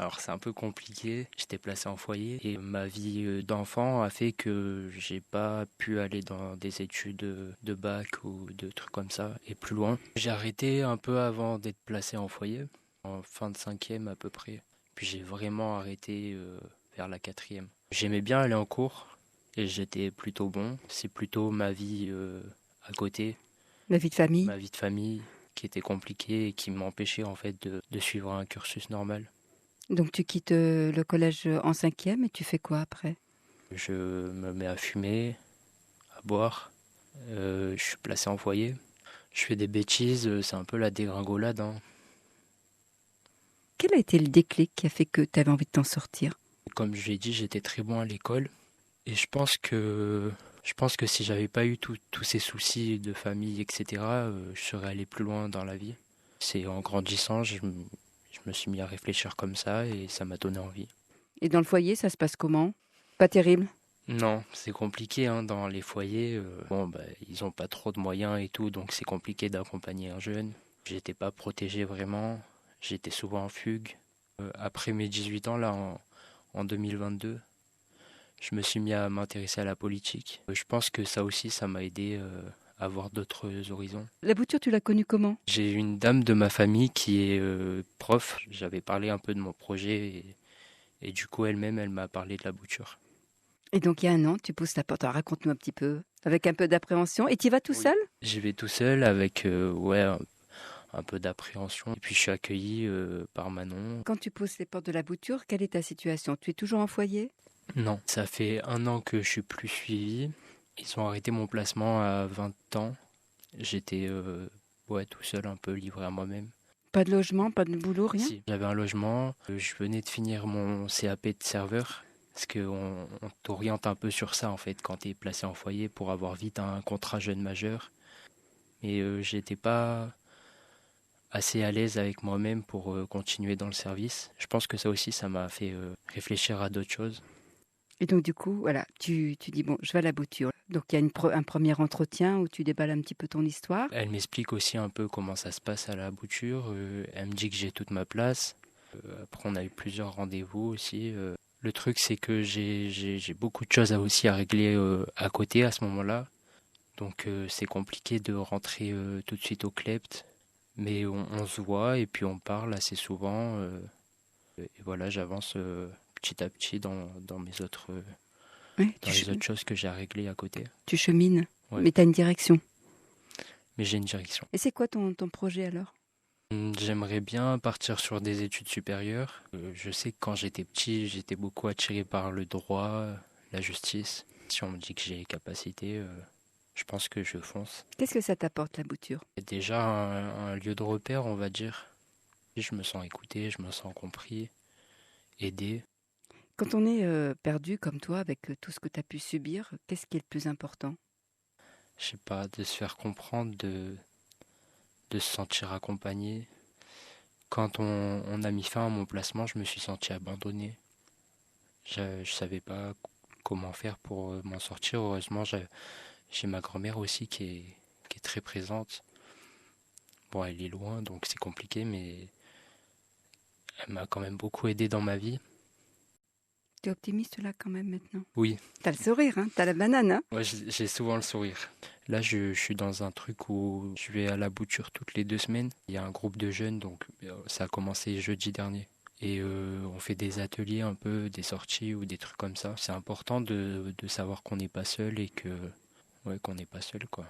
Alors c'est un peu compliqué, j'étais placé en foyer et ma vie d'enfant a fait que j'ai pas pu aller dans des études de bac ou de trucs comme ça et plus loin. J'ai arrêté un peu avant d'être placé en foyer, en fin de cinquième à peu près. Puis j'ai vraiment arrêté vers la quatrième. J'aimais bien aller en cours et j'étais plutôt bon. C'est plutôt ma vie à côté, La vie de famille? ma vie de famille qui était compliquée et qui m'empêchait en fait de suivre un cursus normal. Donc tu quittes le collège en cinquième et tu fais quoi après? Je me mets à fumer, à boire. Je suis placé en foyer. Je fais des bêtises, c'est un peu la dégringolade, hein. Quel a été le déclic qui a fait que tu avais envie de t'en sortir? Comme je l'ai dit, j'étais très bon à l'école. Et je pense que si j'avais pas eu tous ces soucis de famille, etc., je serais allé plus loin dans la vie. C'est en grandissant, je me suis mis à réfléchir comme ça et ça m'a donné envie. Et dans le foyer, ça se passe comment? Pas terrible? Non, c'est compliqué hein, dans les foyers. Bon, bah, ils ont pas trop de moyens et tout, donc c'est compliqué d'accompagner un jeune. J'étais pas protégé vraiment. J'étais souvent en fugue. Après mes 18 ans, là, en 2022, je me suis mis à m'intéresser à la politique. Je pense que ça aussi, ça m'a aidé à voir d'autres horizons. La bouture, tu l'as connue comment? J'ai une dame de ma famille qui est prof. J'avais parlé un peu de mon projet et du coup, elle-même, elle m'a parlé de la bouture. Et donc il y a un an, tu pousses la porte. Alors, raconte-nous un petit peu, avec un peu d'appréhension. Et tu y vas tout Oui. seul? J'y vais tout seul avec ouais, un peu d'appréhension. Et puis je suis accueilli par Manon. Quand tu pousses les portes de la bouture, quelle est ta situation? Tu es toujours en foyer? Non, ça fait un an que je suis plus suivi. Ils ont arrêté mon placement à 20 ans. J'étais ouais, tout seul, un peu livré à moi-même. Pas de logement, pas de boulot, rien? Si, j'avais un logement. Je venais de finir mon CAP de serveur. Parce qu'on t'oriente un peu sur ça en fait quand tu es placé en foyer pour avoir vite un contrat jeune majeur. Mais j'étais pas assez à l'aise avec moi-même pour continuer dans le service. Je pense que ça aussi, ça m'a fait réfléchir à d'autres choses. Et donc du coup, voilà, tu dis, bon, je vais à la bouture. Donc il y a un premier entretien où tu déballes un petit peu ton histoire. Elle m'explique aussi un peu comment ça se passe à la bouture. Elle me dit que j'ai toute ma place. Après, on a eu plusieurs rendez-vous aussi. Le truc, c'est que j'ai beaucoup de choses aussi à régler à côté à ce moment-là. Donc, c'est compliqué de rentrer tout de suite au clept. Mais on se voit et puis on parle assez souvent. Et voilà, j'avance petit à petit dans mes Ouais, dans les autres choses que j'ai à régler à côté. tu chemines, Ouais, mais tu as une direction. mais j'ai une direction. Et c'est quoi ton projet alors? J'aimerais bien partir sur des études supérieures. Je sais que quand j'étais petit, j'étais beaucoup attiré par le droit, la justice. Si on me dit que j'ai les capacités, je pense que je fonce. Qu'est-ce que ça t'apporte la bouture? C'est déjà un lieu de repère, on va dire. Et je me sens écouté, je me sens compris, aidé. Quand on est perdu comme toi, avec tout ce que tu as pu subir, qu'est-ce qui est le plus important? Je sais pas, de se faire comprendre, de se sentir accompagné. Quand on a mis fin à mon placement, je me suis senti abandonné. Je savais pas comment faire pour m'en sortir. Heureusement, j'ai ma grand-mère aussi qui est très présente. Bon, elle est loin, donc c'est compliqué, mais elle m'a quand même beaucoup aidé dans ma vie. Tu es optimiste là quand même maintenant? Oui, T'as le sourire, hein? T'as la banane, hein? moi j'ai souvent le sourire. Là, je suis dans un truc où je vais à la bouture toutes les 2 semaines. Il y a un groupe de jeunes, donc ça a commencé jeudi dernier. Et on fait des ateliers un peu, des sorties ou des trucs comme ça. C'est important de savoir qu'on n'est pas seul et que ouais, qu'on n'est pas seul, quoi.